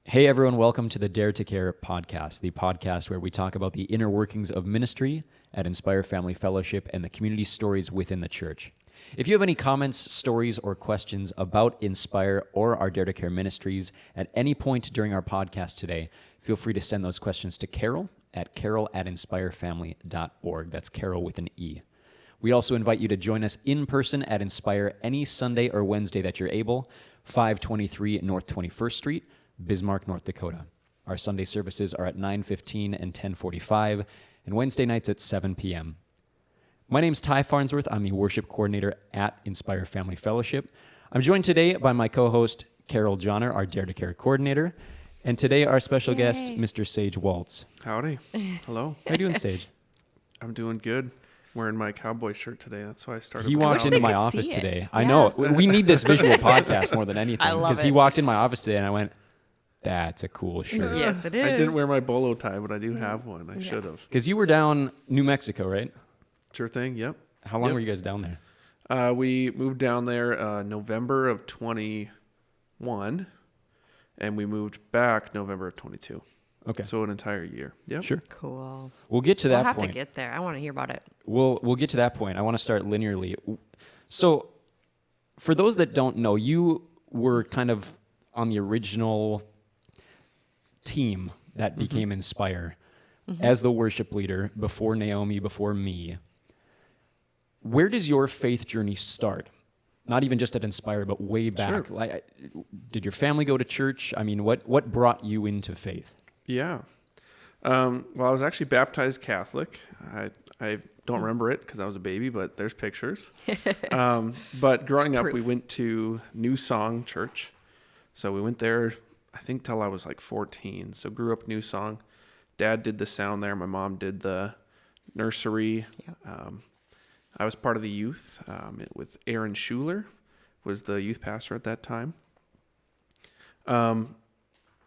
Hey everyone, welcome to the Dare to Care podcast, the podcast where we talk about the inner workings of ministry at Inspire Family Fellowship and the community stories within the church. If you have any comments, stories, or questions about Inspire or our Dare to Care ministries at any point during our podcast today, feel free to send those questions to carol@inspirefamily.org. That's Carol with an E. We also invite you to join us in person at Inspire any Sunday or Wednesday that you're able, 523 North 21st Street, Bismarck, North Dakota. Our Sunday services are at 9:15 and 10:45, and Wednesday nights at 7 p.m. My name's Ty Farnsworth. I'm the worship coordinator at Inspire Family Fellowship. I'm joined today by my co-host, Carol Johnner, our Dare to Care coordinator, and today our special guest, Mr. Sage Walz. Howdy. Hello. How you doing, Sage? I'm doing good. Wearing my cowboy shirt today. That's why I started. He walked into my office today. I know. We need this visual podcast more than anything. I love because it. he walked in my office today and I went, that's a cool shirt. Yes, it is. I didn't wear my bolo tie, but I do have one. I should have. Because you were down New Mexico, right? Sure thing. Yep. How long were you guys down there? We moved down there November of 21, and we moved back November of 22. Okay. So an entire year. Yep. Sure. Cool. We'll get to that We'll have point. to get there. I want to hear about it. We'll get to that point. I want to start linearly. So, for those that don't know, you were kind of on the original team that became Inspire as the worship leader before Naomi, before me. Where does your faith journey start? Not even just at Inspire, but way back. Sure. Like, did your family go to church? I mean, what brought you into faith? Yeah. Well, I was actually baptized Catholic. I don't remember it because I was a baby, but there's pictures. But growing up, we went to New Song Church. So we went there, I think, till I was like 14. So grew up New Song. Dad did the sound there. My mom did the nursery. Yep. I was part of the youth with Aaron Schuler, was the youth pastor at that time.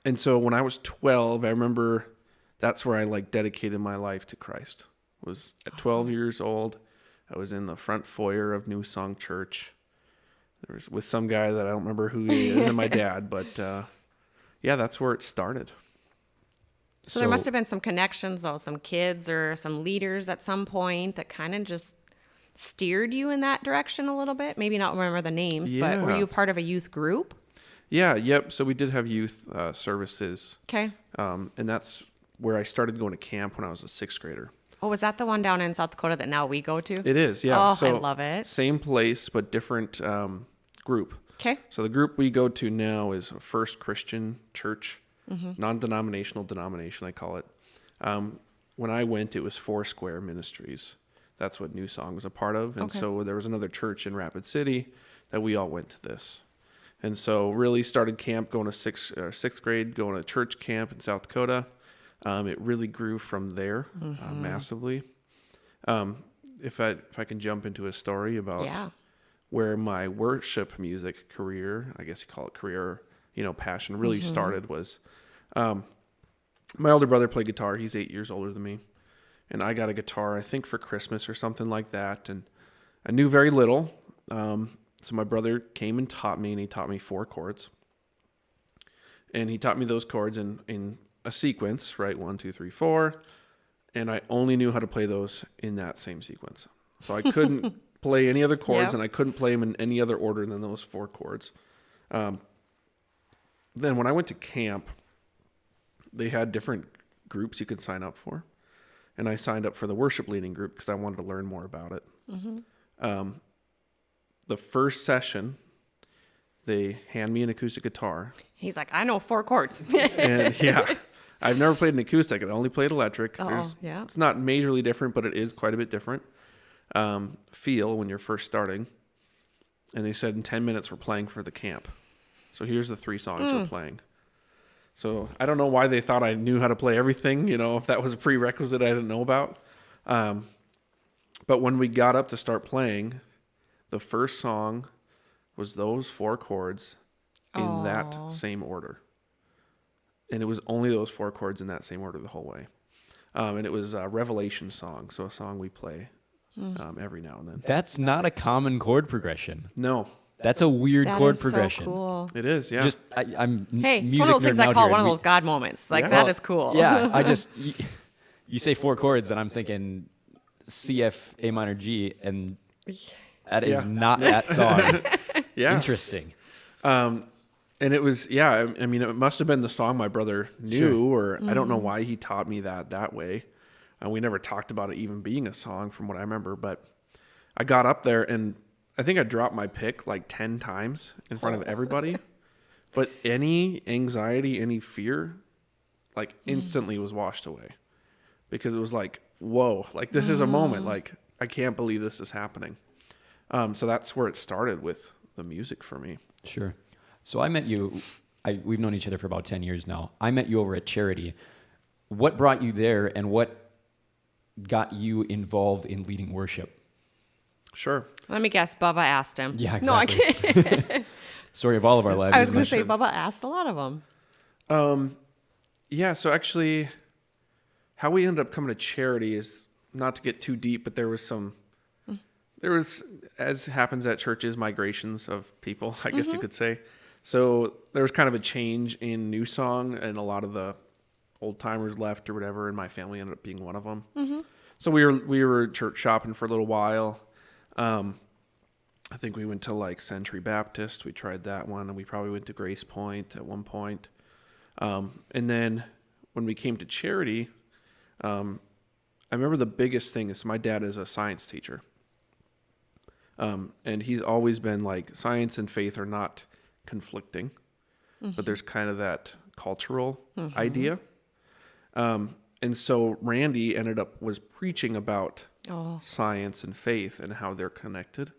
And so when I was 12, I remember that's where I dedicated my life to Christ. Was at 12 years old. I was in the front foyer of New Song Church. There was with some guy that I don't remember who he is and my dad, but yeah, that's where it started. So there must have been some connections, though, some kids or some leaders at some point that kind of just steered you in that direction a little bit. Maybe not remember the names, but were you part of a youth group? Yeah, yep. So we did have youth services. Okay. And that's where I started going to camp when I was a sixth grader. Oh, was that the one down in South Dakota that now we go to? It is, yeah. Oh, so I love it. Same place, but different group. Okay. So the group we go to now is First Christian Church, non-denominational denomination, I call it. When I went, it was Foursquare Ministries. That's what New Song was a part of. And so there was another church in Rapid City that we all went to this. And so really started camp going to sixth grade, going to church camp in South Dakota. It really grew from there massively. If I can jump into a story about where my worship music career, I guess you call it career, passion really started was my older brother played guitar. He's 8 years older than me. And I got a guitar, I think, for Christmas or something like that. And I knew very little. So my brother came and taught me, and he taught me 4 chords. And he taught me those chords in a sequence, right? 1, 2, 3, 4. And I only knew how to play those in that same sequence. So I couldn't play any other chords, and I couldn't play them in any other order than those 4 chords. Then when I went to camp, they had different groups you could sign up for. And I signed up for the worship leading group because I wanted to learn more about it. The first session, they hand me an acoustic guitar. He's like, I know 4 chords. And yeah, I've never played an acoustic. I only played electric. It's not majorly different, but it is quite a bit different feel when you're first starting. And they said in 10 minutes we're playing for the camp. So here's the 3 songs we're playing. So I don't know why they thought I knew how to play everything, if that was a prerequisite I didn't know about. But when we got up to start playing, the first song was those 4 chords in that same order. And it was only those 4 chords in that same order the whole way. And it was a Revelation song, so a song we play every now and then. That's not a common chord progression. No. That's a weird That chord is progression. so cool. It is, yeah. Just I'm Hey, it's music one of those nerd things I out call here, one of and those God moments. Like, Yeah. that Well, is cool. Yeah, I just you say 4 chords, and I'm thinking C, F, A minor, G, and that is Yeah. not that song. Yeah. Interesting. And it was, yeah, I mean, it must have been the song my brother knew, Sure. or I don't know why he taught me that way. We never talked about it even being a song from what I remember, but I got up there and I think I dropped my pick like 10 times in front of everybody. But any anxiety, any fear, like instantly was washed away because it was like, whoa, like this is a moment. Like, I can't believe this is happening. So that's where it started with the music for me. Sure. So I met you, we've known each other for about 10 years now. I met you over at Charity. What brought you there, and what got you involved in leading worship? Sure. Let me guess. Bubba asked him. Yeah, No, I exactly. can't. Story of all of our lives. I was isn't going it? to say Bubba asked a lot of them. Yeah, so actually, how we ended up coming to Charity is not to get too deep, but there was, as happens at churches, migrations of people, I guess you could say. So there was kind of a change in New Song, and a lot of the old timers left or whatever, and my family ended up being one of them. So we were church shopping for a little while. I think we went to like Century Baptist. We tried that one, and we probably went to Grace Point at one point. And then when we came to Charity, I remember the biggest thing is my dad is a science teacher. And he's always been like, science and faith are not conflicting, but there's kind of that cultural idea. And so Randy was preaching about science and faith and how they're connected.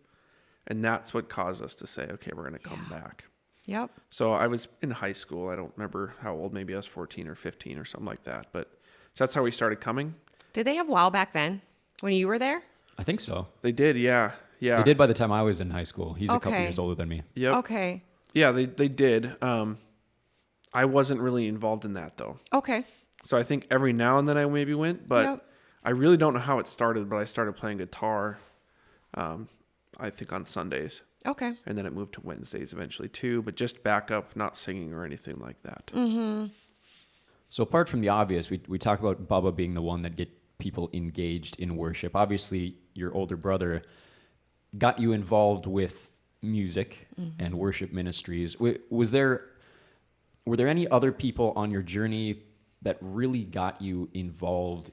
And that's what caused us to say, okay, we're going to come back. Yep. So I was in high school. I don't remember how old. Maybe I was 14 or 15 or something like that. But so that's how we started coming. Did they have WOW back then when you were there? I think so. They did, yeah. Yeah. They did by the time I was in high school. He's a couple Okay. years older than me. Yep. Okay. Yeah, they did. I wasn't really involved in that, though. Okay. So I think every now and then I maybe went, but Yep. I really don't know how it started, but I started playing guitar, I think on Sundays. Okay. And then it moved to Wednesdays eventually too, but just backup, not singing or anything like that. So apart from the obvious, we talk about Bubba being the one that get people engaged in worship. Obviously, your older brother got you involved with music and worship ministries. Were there any other people on your journey that really got you involved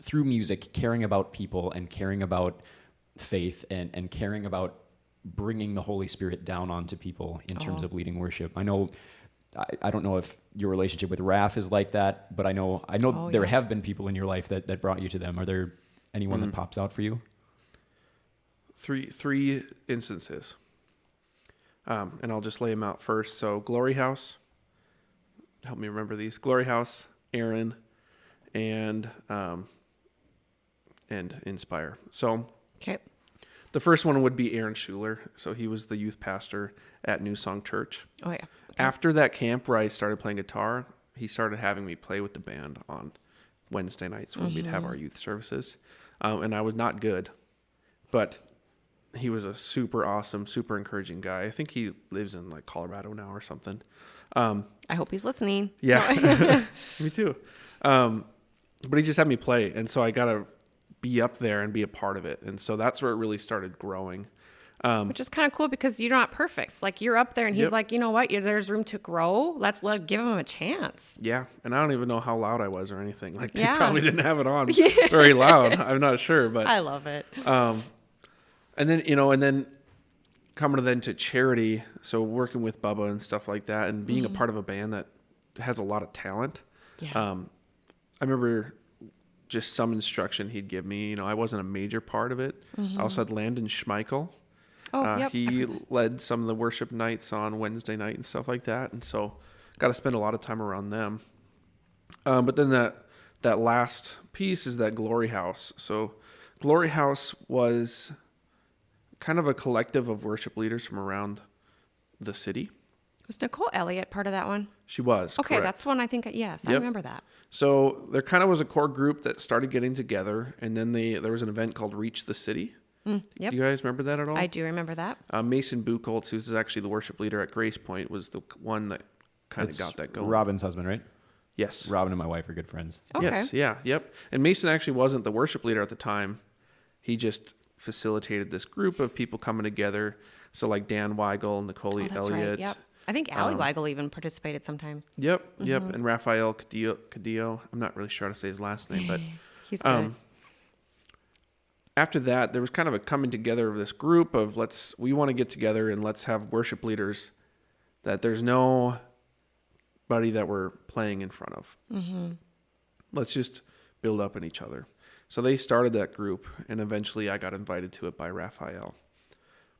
through music, caring about people and caring about faith and caring about bringing the Holy Spirit down onto people in terms of leading worship? I know, I don't know if your relationship with Raph is like that, but I know there have been people in your life that brought you to them. Are there anyone that pops out for you? Three instances. And I'll just lay them out first. So Glory House, help me remember these. Glory House, Aaron, and Inspire. So Okay. the first one would be Aaron Schuler. So he was the youth pastor at New Song Church. Oh, yeah. After that camp where I started playing guitar, he started having me play with the band on Wednesday nights when we'd have our youth services. And I was not good, but he was a super awesome, super encouraging guy. I think he lives in like Colorado now or something. I hope he's listening. Yeah, me too. But he just had me play. And so I got to be up there and be a part of it. And so that's where it really started growing. Which is kind of cool because you're not perfect. Like, you're up there and he's Yep. like, you know what? There's room to grow. Let's give him a chance. Yeah. And I don't even know how loud I was or anything. Like, they Yeah. probably didn't have it on very loud. I'm not sure. But I love it. And then coming to Charity, so working with Bubba and stuff like that, and being a part of a band that has a lot of talent. Yeah. I remember just some instruction he'd give me. I wasn't a major part of it. I also had Landon Schmeichel. Oh, yep. He led some of the worship nights on Wednesday night and stuff like that, and so got to spend a lot of time around them. But then that last piece is that Glory House. So Glory House was kind of a collective of worship leaders from around the city. Was Nicole Elliott part of that one? She was. Okay, correct. that's one I think, yes, I Yep. remember that. So there kind of was a core group that started getting together, and then there was an event called Reach the City, Yep. Do you guys remember that at all? I do remember that. Mason Buchholz, who's actually the worship leader at Grace Point, was the one that kind of got that going. Robin's husband, right? Yes. Robin and my wife are good friends. Okay. Yes. Yeah. Yep. And Mason actually wasn't the worship leader at the time. He just facilitated this group of people coming together. So like Dan Weigel, Nicole That's Elliott. right. Yep. I think Allie Weigel even participated sometimes. Yep. And Raphael Cadillo. I'm not really sure how to say his last name, but He's good. after that, there was kind of a coming together of this group of we want to get together and let's have worship leaders that there's nobody that we're playing in front of. Let's just build up in each other. So they started that group, and eventually I got invited to it by Raphael.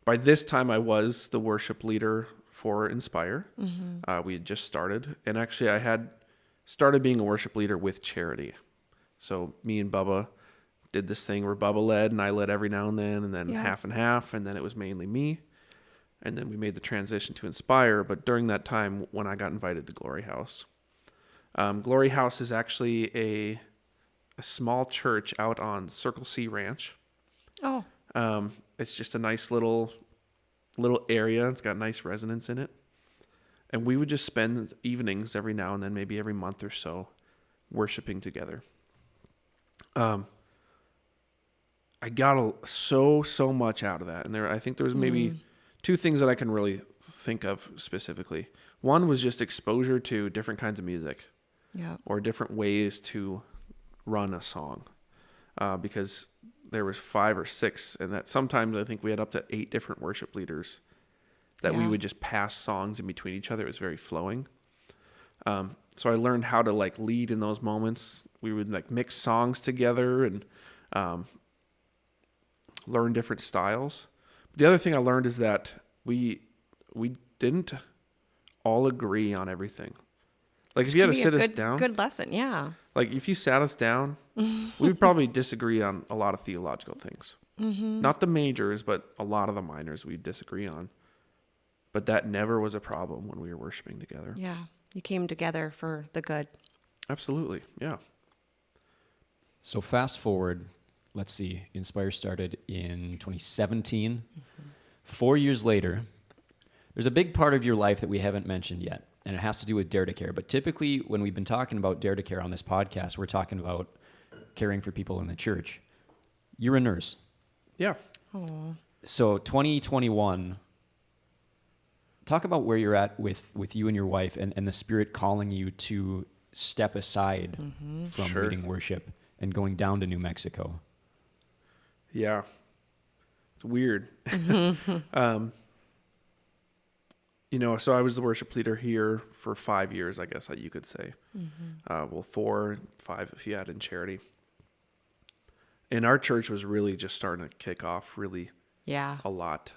By this time, I was the worship leader for Inspire. We had just started, and actually I had started being a worship leader with Charity. So me and Bubba did this thing where Bubba led and I led every now and then half and half, and then it was mainly me. And then we made the transition to Inspire. But during that time, when I got invited to Glory House, Glory House is actually a small church out on Circle C Ranch. Oh. It's just a nice little area. It's got nice residents in it. And we would just spend evenings every now and then, maybe every month or so, worshiping together. I got so much out of that. And I think there was maybe two things that I can really think of specifically. One was just exposure to different kinds of music. Yeah. Or different ways to run a song. Because there was 5 or 6, and that sometimes I think we had up to 8 different worship leaders that we would just pass songs in between each other. It was very flowing. So I learned how to lead in those moments. We would mix songs together and learn different styles. But the other thing I learned is that we didn't all agree on everything. If you had to sit us down, good lesson, yeah. If you sat us down, we would probably disagree on a lot of theological things. Not the majors, but a lot of the minors we'd disagree on. But that never was a problem when we were worshiping together. Yeah, you came together for the good. Absolutely, yeah. So fast forward, let's see, Inspire started in 2017. 4 years later, there's a big part of your life that we haven't mentioned yet, and it has to do with Dare to Care. But typically, when we've been talking about Dare to Care on this podcast, we're talking about caring for people in the church. You're a nurse. Yeah. Aww. So 2021, talk about where you're at with you and your wife and the Spirit calling you to step aside from leading worship and going down to New Mexico. Yeah. It's weird. So I was the worship leader here for 5 years, I guess you could say. 4, 5 if you add in Charity. And our church was really just starting to kick off a lot.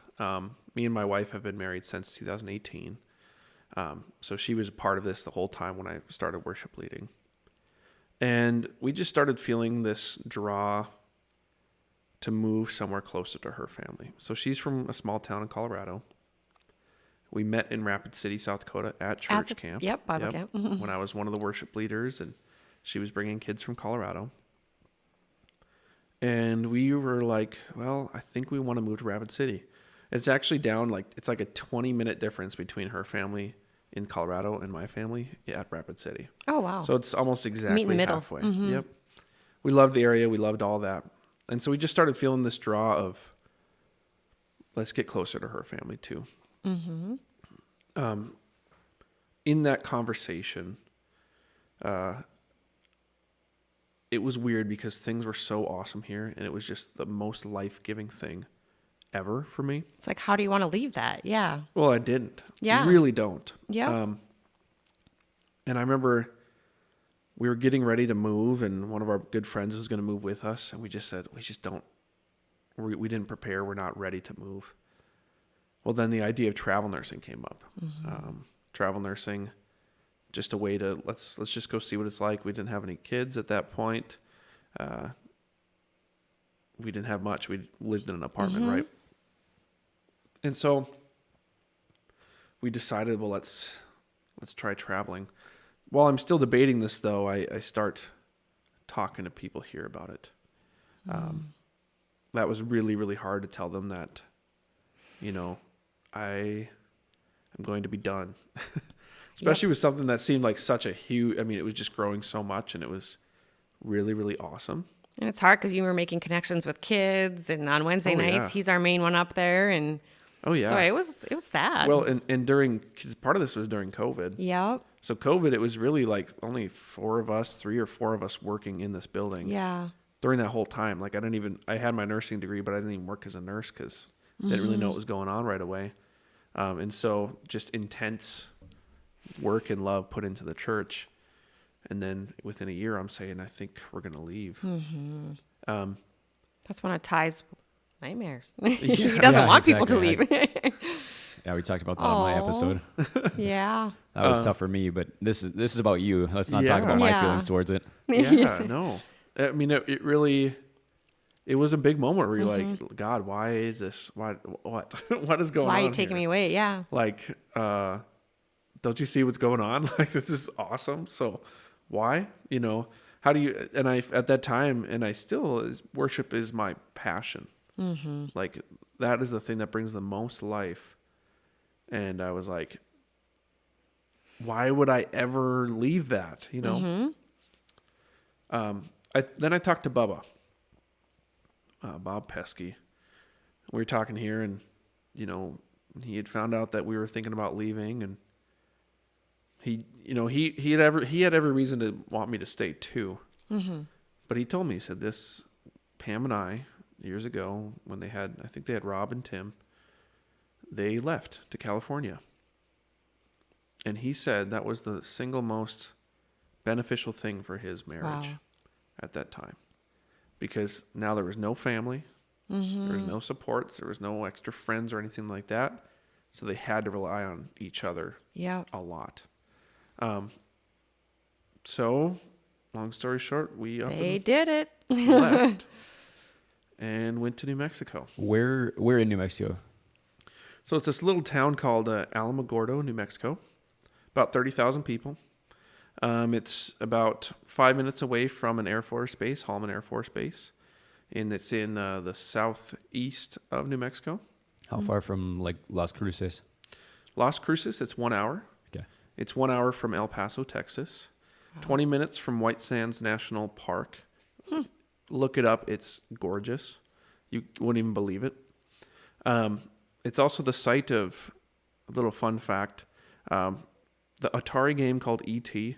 Me and my wife have been married since 2018. So she was a part of this the whole time when I started worship leading. And we just started feeling this draw to move somewhere closer to her family. So she's from a small town in Colorado. We met in Rapid City, South Dakota at church camp. Yep, Bible camp. When I was one of the worship leaders, and she was bringing kids from Colorado. And we were like, well, I think we want to move to Rapid City. It's actually down, it's like a 20-minute difference between her family in Colorado and my family at Rapid City. Oh, wow. So it's almost exactly Meet in the middle. halfway. Yep. We loved the area. We loved all that. And so we just started feeling this draw of, let's get closer to her family too. In that conversation, it was weird because things were so awesome here, and it was just the most life-giving thing ever for me. It's how do you want to leave that? Yeah. Well, I didn't. Yeah. I really don't. Yeah. And I remember we were getting ready to move, and one of our good friends was going to move with us, and we just said, we didn't prepare. We're not ready to move. Well, then the idea of travel nursing came up. Travel nursing, just a way to, let's just go see what it's like. We didn't have any kids at that point. We didn't have much. We lived in an apartment, right? And so we decided, well, let's try traveling. While I'm still debating this, though, I start talking to people here about it. that was really, really hard to tell them that, you know, I am going to be done. Especially with something that seemed like such a huge, I mean, it was just growing so much, and it was really, really awesome. And it's hard because you were making connections with kids, and on Wednesday nights, he's our main one up there. And so it was sad. Well, and because part of this was during COVID. Yep. So COVID, it was really like only 3 or 4 of us working in this building. Yeah. During that whole time. Like I had my nursing degree, but I didn't even work as a nurse because I didn't really know what was going on right away. And so just intense work and love put into the church. And then within a year, I'm saying, I think we're going to leave. Mm-hmm. That's one of Ty's nightmares. He doesn't want people to leave. Yeah, we talked about that on my episode. Yeah. That was tough for me, but this is about you. Let's not talk about my feelings towards it. Yeah, no. I mean, it really, it was a big moment where you're like, God, why is this? What is going on? Why are you taking me away? Yeah. Like, don't you see what's going on? Like, this is awesome. So why, you know, how do you, and I, at that time, and I still, worship is my passion. Mm-hmm. Like, that is the thing that brings the most life. And I was like, why would I ever leave that? You know? Mm-hmm. Then I talked to Bubba, Bob Pesky. We were talking here, and, you know, he had found out that we were thinking about leaving, and he had every reason to want me to stay too. Mm-hmm. But he told me, he said, Pam and I, years ago, when I think they had Rob and Tim, they left to California. And he said that was the single most beneficial thing for his marriage at that time. Because now there was no family, there was no supports, there was no extra friends or anything like that. So they had to rely on each other a lot. So, long story short, they did it. Left and went to New Mexico. Where in New Mexico? So it's this little town called Alamogordo, New Mexico. About 30,000 people. It's about 5 minutes away from an Air Force base, Holloman Air Force Base. And it's in the southeast of New Mexico. How far from, like, Las Cruces? Las Cruces, it's 1 hour. Okay. It's 1 hour from El Paso, Texas. 20 minutes from White Sands National Park. Look it up. It's gorgeous. You wouldn't even believe it. It's also the site of, a little fun fact, the Atari game called E.T.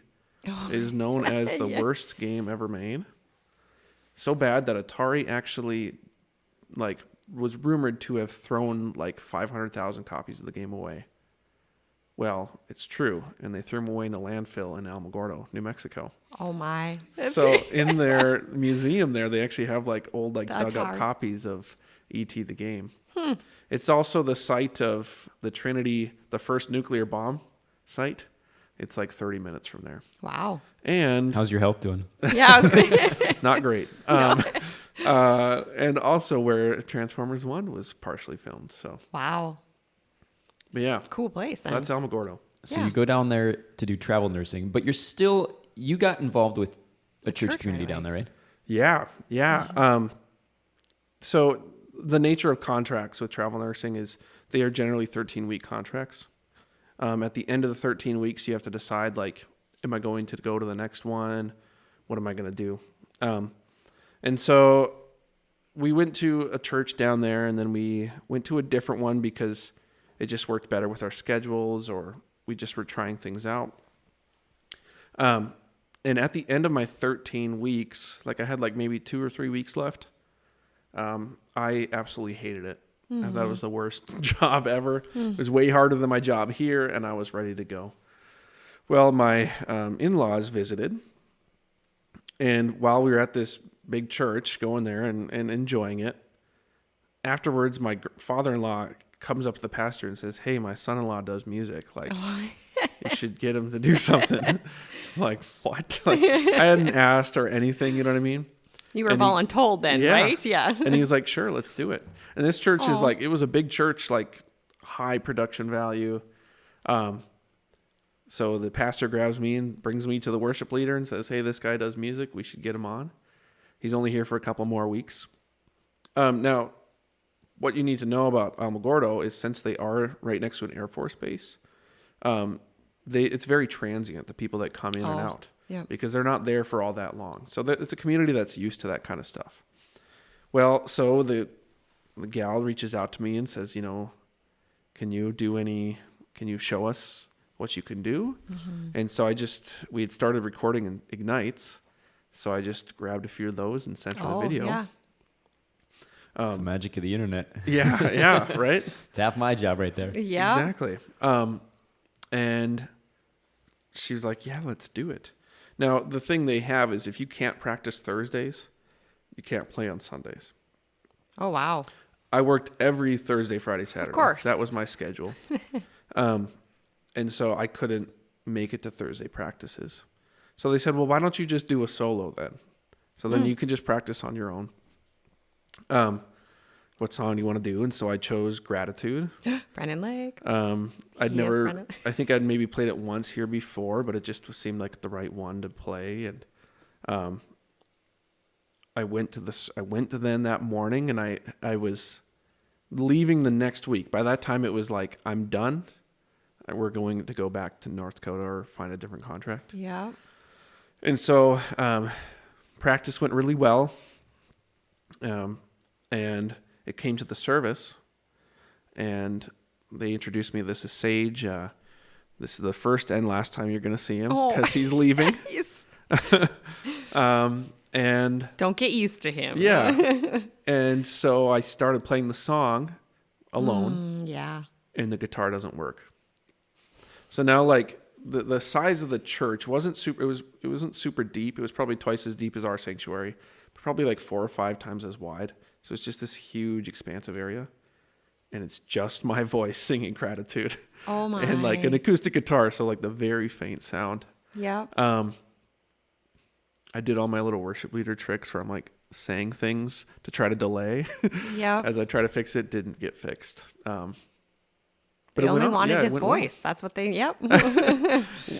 is known as the worst game ever made. So bad that Atari actually, like, was rumored to have thrown like 500,000 copies of the game away. Well, it's true, and they threw them away in the landfill in Alamogordo, New Mexico. Oh my! So in their museum there, they actually have like old, like, dug up copies of E.T. the game. It's also the site of the Trinity, the first nuclear bomb site. It's like 30 minutes from there. Wow. And how's your health doing? Yeah, I was gonna... not great. And also where Transformers 1 was partially filmed. So wow. But yeah. Cool place. So that's Alamogordo. So you go down there to do travel nursing, but you got involved with a church community down there, right? Yeah. Yeah. So the nature of contracts with travel nursing is they are generally 13-week contracts. At the end of the 13 weeks, you have to decide, like, am I going to go to the next one? What am I going to do? And so we went to a church down there, and then we went to a different one because it just worked better with our schedules, or we just were trying things out. And at the end of my 13 weeks, like, I had like maybe 2 or 3 weeks left. I absolutely hated it. Mm-hmm. I thought it was the worst job ever. It was way harder than my job here, and I was ready to go. Well, my in-laws visited, and while we were at this big church, going there and enjoying it, afterwards, my father-in-law comes up to the pastor and says, "Hey, my son-in-law does music. Like, you should get him to do something." Like, what? Like, I hadn't asked or anything, you know what I mean? You were voluntold then, right? Yeah. And he was like, "Sure, let's do it." And this church is like, it was a big church, like high production value. So the pastor grabs me and brings me to the worship leader and says, "Hey, this guy does music. We should get him on. He's only here for a couple more weeks." Now, what you need to know about Alamogordo is since they are right next to an Air Force base, it's very transient, the people that come in and out. Yeah. Because they're not there for all that long. So it's a community that's used to that kind of stuff. Well, so the gal reaches out to me and says, can you show us what you can do? Mm-hmm. And so we had started recording in Ignites. So I just grabbed a few of those and sent her the video. Yeah. It's the magic of the internet. Yeah, right? It's half my job right there. Yeah. Exactly. And she was like, yeah, let's do it. Now, the thing they have is if you can't practice Thursdays, you can't play on Sundays. Oh, wow. I worked every Thursday, Friday, Saturday. Of course. That was my schedule. And so I couldn't make it to Thursday practices. So they said, well, why don't you just do a solo then? So then you can just practice on your own. What song do you want to do? And so I chose Gratitude. Brennan Lake. I think I'd maybe played it once here before, but it just seemed like the right one to play. And I went to them that morning, and I was leaving the next week. By that time, it was like, I'm done. We're going to go back to North Dakota or find a different contract. Yeah. And so practice went really well. And it came to the service, and they introduced me. This is Sage. This is the first and last time you're going to see him because he's leaving. And don't get used to him. Yeah. And so I started playing the song alone. Yeah. And the guitar doesn't work. So now, like, the size of the church wasn't super. It wasn't super deep. It was probably twice as deep as our sanctuary, but probably like 4 or 5 times as wide. So it's just this huge, expansive area, and it's just my voice singing Gratitude. Oh my! And like an acoustic guitar, so like the very faint sound. Yeah. I did all my little worship leader tricks where I'm like saying things to try to delay. Yeah. As I try to fix it, didn't get fixed. They only wanted his voice. Well. That's what they, yep.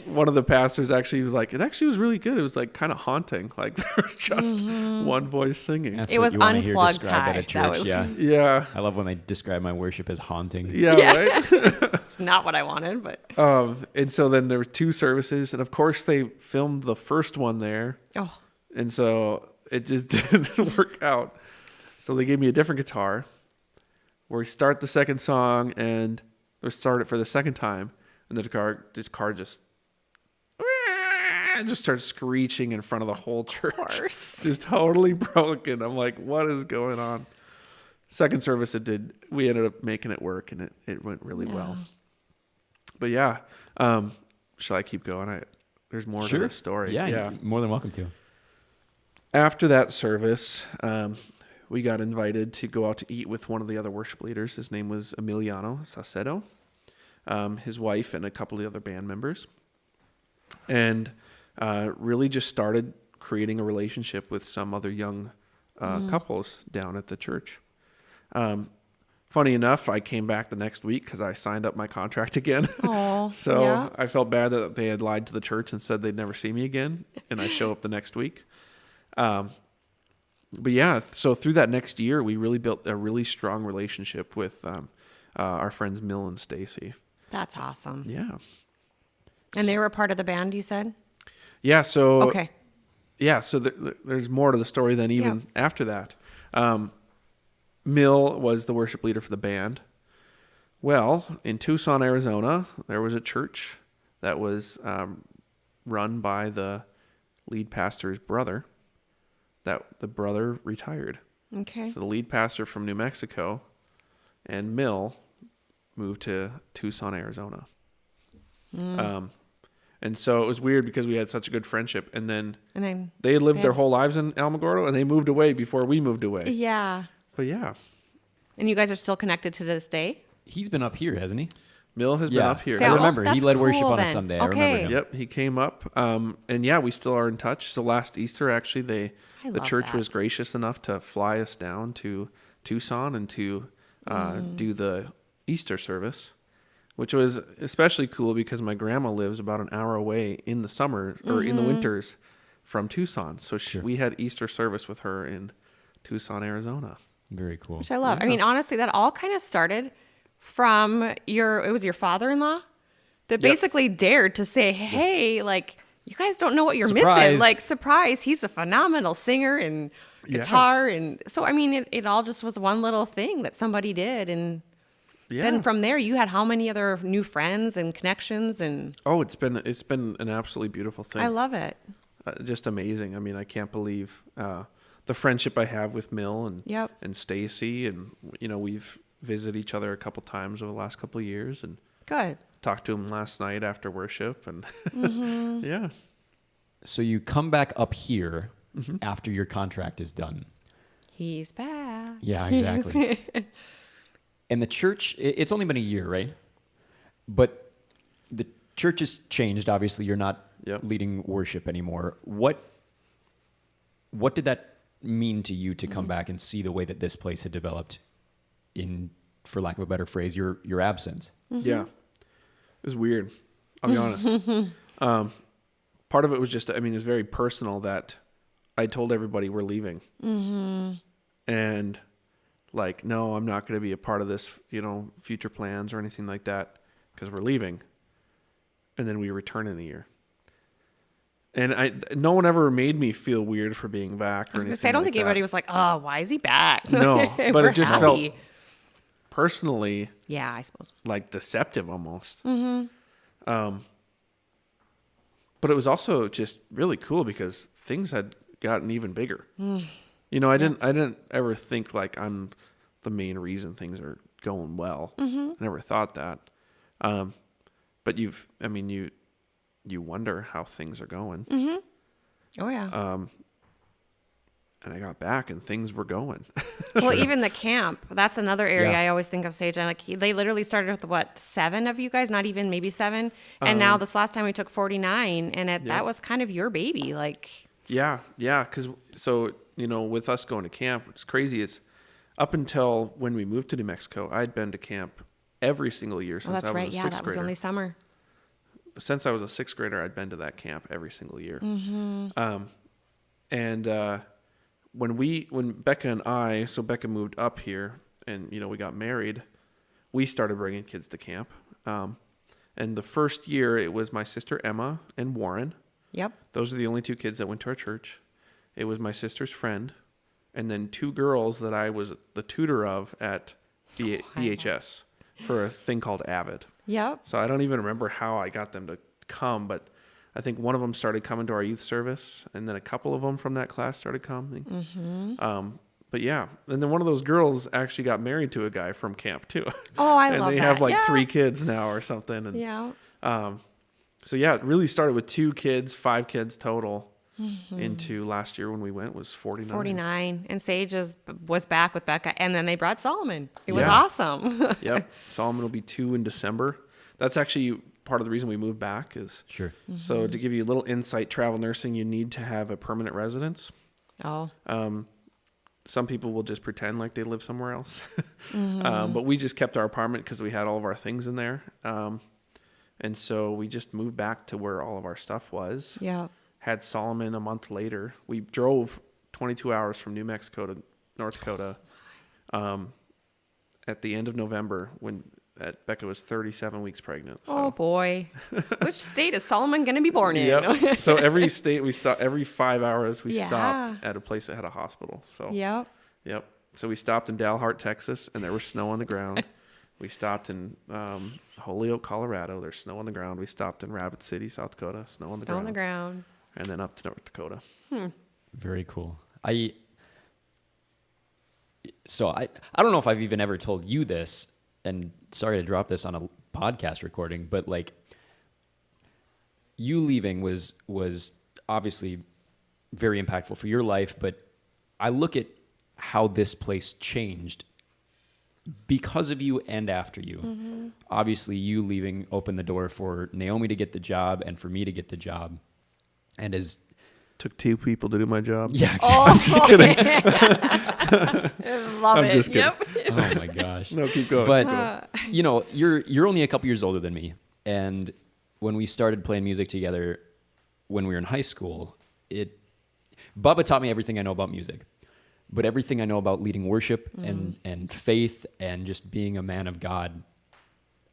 One of the pastors actually was like, it actually was really good. It was like kind of haunting. Like there was just one voice singing. That's it what was you want to hear unplugged described at a church. Yeah. I love when they describe my worship as haunting. Yeah. Right? It's not what I wanted, but. And so then there was 2 services. And of course they filmed the first one there. Oh. And so it just didn't work out. So they gave me a different guitar where we start the second song and we start it for the second time, and the car just starts screeching in front of the whole church. Of course. Just totally broken. I'm like, what is going on? Second service, we ended up making it work, and it went really well. But yeah, shall I keep going? There's more to the story. Yeah, you're more than welcome to. After that service, we got invited to go out to eat with one of the other worship leaders. His name was Emiliano Sacedo, his wife, and a couple of the other band members. And really just started creating a relationship with some other young couples down at the church. Funny enough, I came back the next week because I signed up my contract again. So I felt bad that they had lied to the church and said they'd never see me again. And I show up the next week. But yeah, so through that next year, we really built a really strong relationship with our friends Mill and Stacy. That's awesome. Yeah. And they were a part of the band, you said? Yeah. So okay. Yeah. So there's more to the story than even after that. Mill was the worship leader for the band. Well, in Tucson, Arizona, there was a church that was run by the lead pastor's brother. That the brother retired. Okay. So the lead pastor from New Mexico and Mill moved to Tucson, Arizona. And so it was weird because we had such a good friendship. And then they lived their whole lives in Alamogordo, and they moved away before we moved away. Yeah. But yeah. And you guys are still connected to this day? He's been up here, hasn't he? Mill has been up here. I remember. He led worship cool, on a then. Sunday. Okay. I remember him. Yep, he came up. And yeah, we still are in touch. So last Easter, actually, the church was gracious enough to fly us down to Tucson and to do the Easter service, which was especially cool because my grandma lives about an hour away in the summer or in the winters from Tucson. So we had Easter service with her in Tucson, Arizona. Very cool. Which I love. I mean, honestly, that all kind of started from it was your father-in-law that basically dared to say, hey, like, you guys don't know what you're missing. Like, surprise, he's a phenomenal singer and guitar. And so, I mean, it all just was one little thing that somebody did. And then from there, you had how many other new friends and connections? And it's been an absolutely beautiful thing. I love it. Just amazing. I mean, I can't believe the friendship I have with Mill and Stacy, and we've visited each other a couple times over the last couple of years, and good. Talked to him last night after worship, and yeah. So you come back up here after your contract is done. He's back. Yeah, exactly. And the church, it's only been a year, right? But the church has changed. Obviously, you're not leading worship anymore. What did that mean to you to come back and see the way that this place had developed in, for lack of a better phrase, your absence? Yeah. It was weird. I'll be honest. Part of it was just, it was very personal that I told everybody we're leaving. And like, no, I'm not going to be a part of this, future plans or anything like that, because we're leaving. And then we return in a year. And no one ever made me feel weird for being back. Or I don't think anybody was like, "Oh, why is he back?" No, but it just felt personally, I suppose, like deceptive almost. But it was also just really cool because things had gotten even bigger. I didn't ever think like I'm the main reason things are going well. I never thought that. But you wonder how things are going. Oh yeah. And I got back and things were going. Well, even the camp, that's another area I always think of, Sage. And like they literally started with 7 of you guys, not even, maybe 7. And now this last time we took 49, and that was kind of your baby. Like, yeah. Cause with us going to camp, it's crazy. It's up until when we moved to New Mexico, I'd been to camp every single year since I was a 6th grader. Yeah, that was only summer. Since I was a 6th grader, I'd been to that camp every single year. When Becca and I, so Becca moved up here and, we got married, we started bringing kids to camp. And the first year it was my sister Emma and Warren. Yep. Those are the only 2 kids that went to our church. It was my sister's friend, and then 2 girls that I was the tutor of at BHS for a thing called Avid. Yep. So I don't even remember how I got them to come, but I think one of them started coming to our youth service, and then a couple of them from that class started coming. But yeah, and then one of those girls actually got married to a guy from camp too. Oh, I and love that. And they have like 3 kids now or something. And, so yeah, it really started with 2 kids, 5 kids total. Into last year when we went was 49. 49. And Sage was back with Becca, and then they brought Solomon. It was awesome. Yep. Solomon will be 2 in December. That's actually part of the reason we moved back is. Sure. So to give you a little insight, travel nursing, you need to have a permanent residence. Oh. Some people will just pretend like they live somewhere else. But we just kept our apartment because we had all of our things in there. And so we just moved back to where all of our stuff was. Yeah. Had Solomon a month later. We drove 22 hours from New Mexico to North Dakota at the end of November when Becca was 37 weeks pregnant. So. Oh, boy. Which state is Solomon going to be born in? Yep. So every state we stopped, every 5 hours we stopped at a place that had a hospital. So Yep. So we stopped in Dalhart, Texas, and there was snow on the ground. We stopped in Holyoke, Colorado. There's snow on the ground. We stopped in Rapid City, South Dakota. Snow on the ground. And then up to North Dakota. Very cool. I don't know if I've even ever told you this, and sorry to drop this on a podcast recording, but like you leaving was obviously very impactful for your life, but I look at how this place changed because of you and after you. Obviously you leaving opened the door for Naomi to get the job and for me to get the job. And as took 2 people to do my job. Yeah, exactly. I'm just kidding. I'm just kidding. Yep. Oh my gosh. No, keep going. But you're only a couple years older than me, and when we started playing music together when we were in high school, Bubba taught me everything I know about music. But everything I know about leading worship and faith and just being a man of God,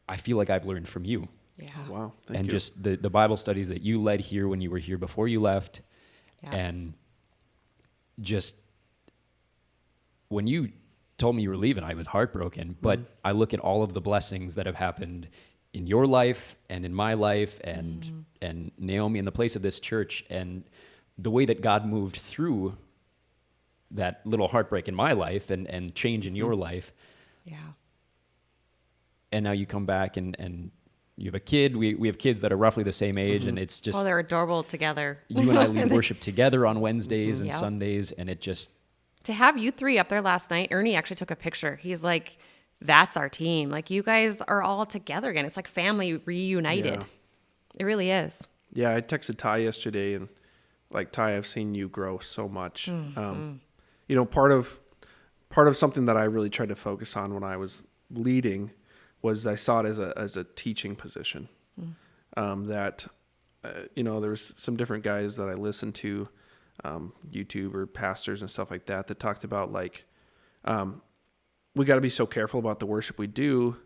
I feel like I've learned from you. Yeah. Oh, wow. Thank And you. just the Bible studies that you led here when you were here before you left. Yeah. And just when you told me you were leaving, I was heartbroken. But I look at all of the blessings that have happened in your life and in my life and Naomi in the place of this church, and the way that God moved through that little heartbreak in my life and change in your life. Yeah. And now you come back and you have a kid. We have kids that are roughly the same age, and it's just... Oh, they're adorable together. You and I lead worship together on Wednesdays and Yep. Sundays, and it just... To have you three up there last night, Ernie actually took a picture. He's like, that's our team. Like, you guys are all together again. It's like family reunited. Yeah. It really is. Yeah, I texted Ty yesterday, and like, Ty, I've seen you grow so much. You know, part of something that I really tried to focus on when I was leading was I saw it as a teaching position. That you know, there was some different guys that I listened to, YouTube or pastors and stuff like that talked about like, we got to be so careful about the worship we do,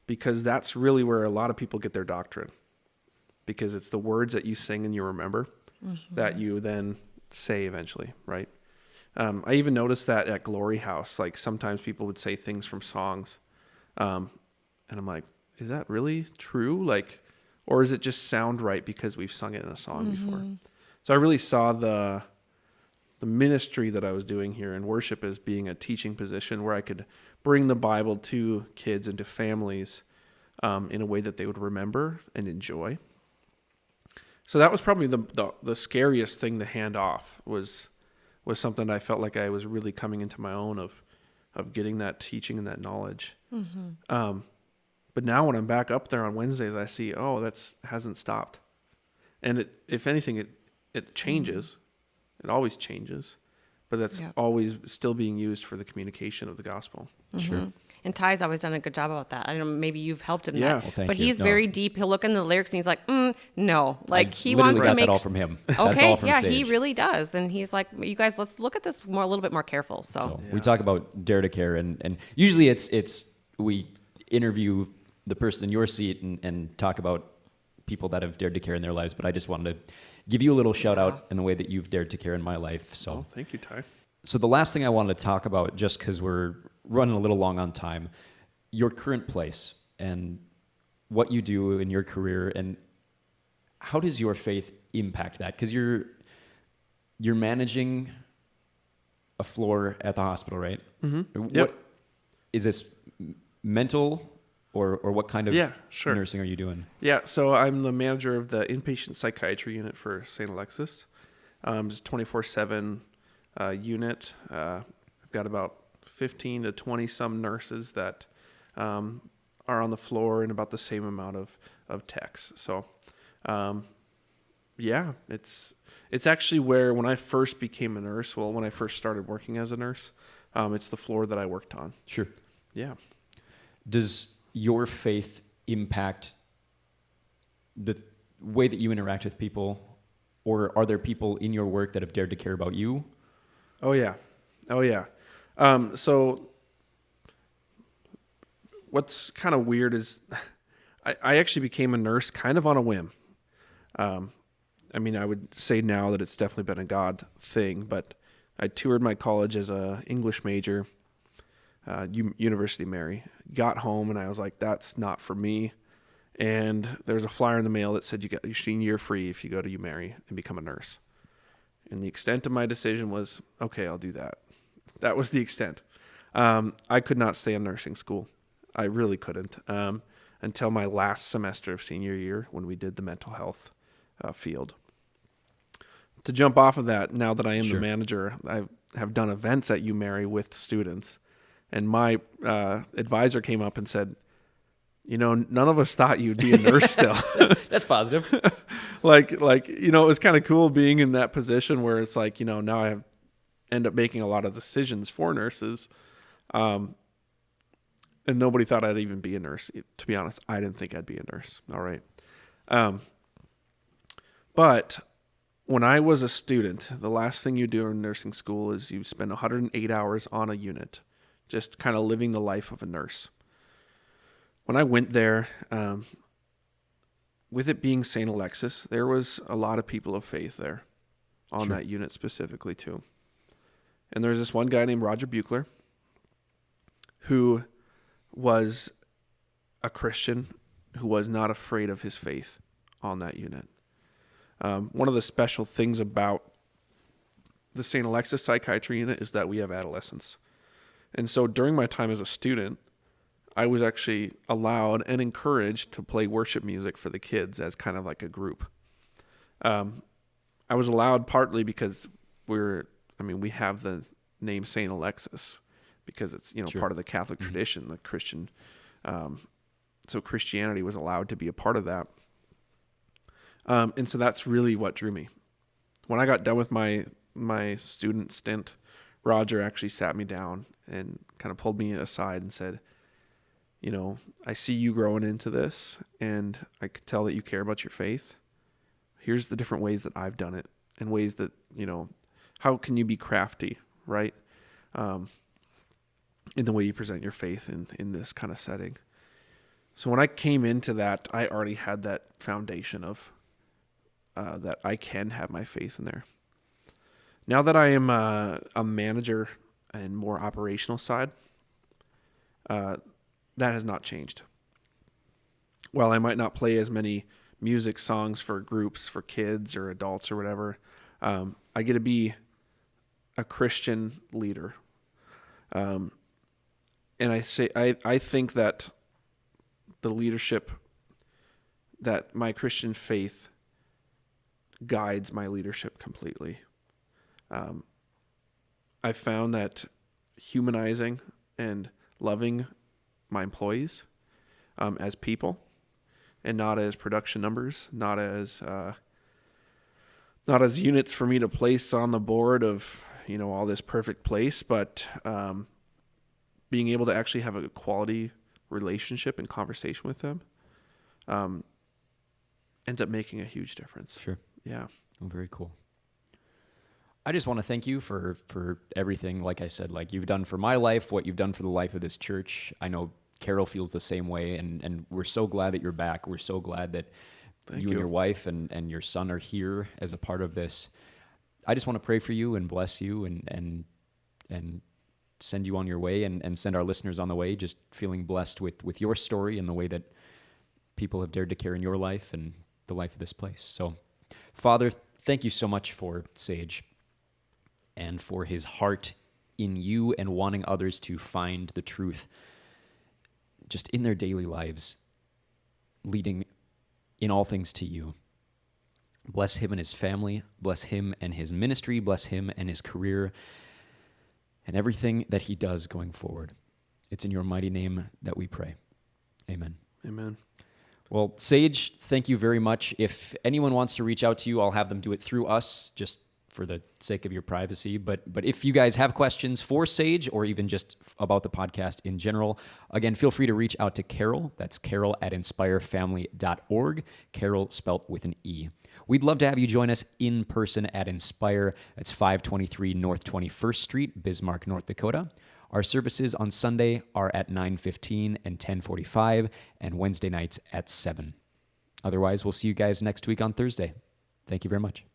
because that's really where a lot of people get their doctrine, because it's the words that you sing and you remember that you then say eventually, right? I even noticed that at Glory House, like sometimes people would say things from songs, and I'm like, is that really true? Like, or is it just sound right because we've sung it in a song before? So I really saw the ministry that I was doing here in worship as being a teaching position where I could bring the Bible to kids and to families in a way that they would remember and enjoy. So that was probably the scariest thing to hand off, was something I felt like I was really coming into my own of getting that teaching and that knowledge. But now when I'm back up there on Wednesdays, I see, that's hasn't stopped. And if anything, it changes. It always changes, but that's always still being used for the communication of the gospel. Sure. And Ty's always done a good job about that. I don't know, maybe you've helped him. Yeah. That. Well, thank but you. he's No. very deep. He'll look in the lyrics and he's like, no. Like, he literally wants to got make... that all from him. That's Okay, all from yeah, Sage. he really does. And he's like, you guys, let's look at this a little bit more careful. So We talk about dare to care, and usually it's we interview the person in your seat and talk about people that have dared to care in their lives. But I just wanted to give you a little shout out in the way that you've dared to care in my life. So Oh, thank you, Ty. So the last thing I wanted to talk about, just because we're running a little long on time, your current place and what you do in your career, and how does your faith impact that? Because you're managing a floor at the hospital, right? Mm-hmm. What Yep. is this, mental or what kind of sure. nursing are you doing? Yeah, so I'm the manager of the inpatient psychiatry unit for St. Alexis. It's a 24/7 unit. I've got about 15 to 20 some nurses that are on the floor, and about the same amount of techs. So, it's actually where, when I first became a nurse, when I first started working as a nurse, it's the floor that I worked on. Sure. Yeah. Does your faith impact the way that you interact with people, or are there people in your work that have dared to care about you? Oh yeah. So what's kind of weird is I actually became a nurse kind of on a whim. I mean, I would say now that it's definitely been a God thing, but I toured my college as a English major, University of Mary. Got home and I was like, that's not for me. And there's a flyer in the mail that said you got your senior year free if you go to UMary and become a nurse. And the extent of my decision was, okay, I'll do that. That was the extent. I could not stay in nursing school. I really couldn't, until my last semester of senior year when we did the mental health field. To jump off of that, now that I am the manager, I have done events at UMary with students. And my advisor came up and said, none of us thought you'd be a nurse still. That's positive. like, it was kind of cool being in that position where it's like, now I end up making a lot of decisions for nurses. And nobody thought I'd even be a nurse. To be honest, I didn't think I'd be a nurse. All right. But when I was a student, the last thing you do in nursing school is you spend 108 hours on a unit, just kind of living the life of a nurse. When I went there, with it being St. Alexis, there was a lot of people of faith there on that unit specifically too. And there's this one guy named Roger Buechler who was a Christian who was not afraid of his faith on that unit. One of the special things about the St. Alexis Psychiatry Unit is that we have adolescents. And so during my time as a student, I was actually allowed and encouraged to play worship music for the kids as kind of like a group. I was allowed partly because we have the name St. Alexis because it's, part of the Catholic tradition, the Christian. So Christianity was allowed to be a part of that. And so that's really what drew me. When I got done with my student stint, Roger actually sat me down and kind of pulled me aside and said, I see you growing into this, and I could tell that you care about your faith. Here's the different ways that I've done it, and ways that, how can you be crafty, right? In the way you present your faith in this kind of setting. So when I came into that, I already had that foundation of that I can have my faith in there. Now that I am a manager and more operational side, that has not changed. While I might not play as many music songs for groups, for kids or adults or whatever, I get to be a Christian leader. And I think that the leadership, that my Christian faith guides my leadership completely. I found that humanizing and loving my employees as people and not as production numbers, not as units for me to place on the board of, all this perfect place, but being able to actually have a quality relationship and conversation with them ends up making a huge difference. Sure. Yeah. Oh, very cool. I just want to thank you for everything, like I said, like you've done for my life, what you've done for the life of this church. I know Carol feels the same way, and we're so glad that you're back. We're so glad that you and your wife and your son are here as a part of this. I just want to pray for you and bless you and send you on your way and send our listeners on the way, just feeling blessed with your story and the way that people have dared to care in your life and the life of this place. So, Father, thank you so much for Sage and for his heart in you and wanting others to find the truth just in their daily lives, leading in all things to you. Bless him and his family. Bless him and his ministry. Bless him and his career and everything that he does going forward. It's in your mighty name that we pray. Amen. Amen. Well, Sage, thank you very much. If anyone wants to reach out to you, I'll have them do it through us, just for the sake of your privacy. But if you guys have questions for Sage or even just about the podcast in general, again, feel free to reach out to Carol. That's carol@inspirefamily.org. Carol spelt with an E. We'd love to have you join us in person at Inspire. That's 523 North 21st Street, Bismarck, North Dakota. Our services on Sunday are at 9:15 and 10:45, and Wednesday nights at 7. Otherwise, we'll see you guys next week on Thursday. Thank you very much.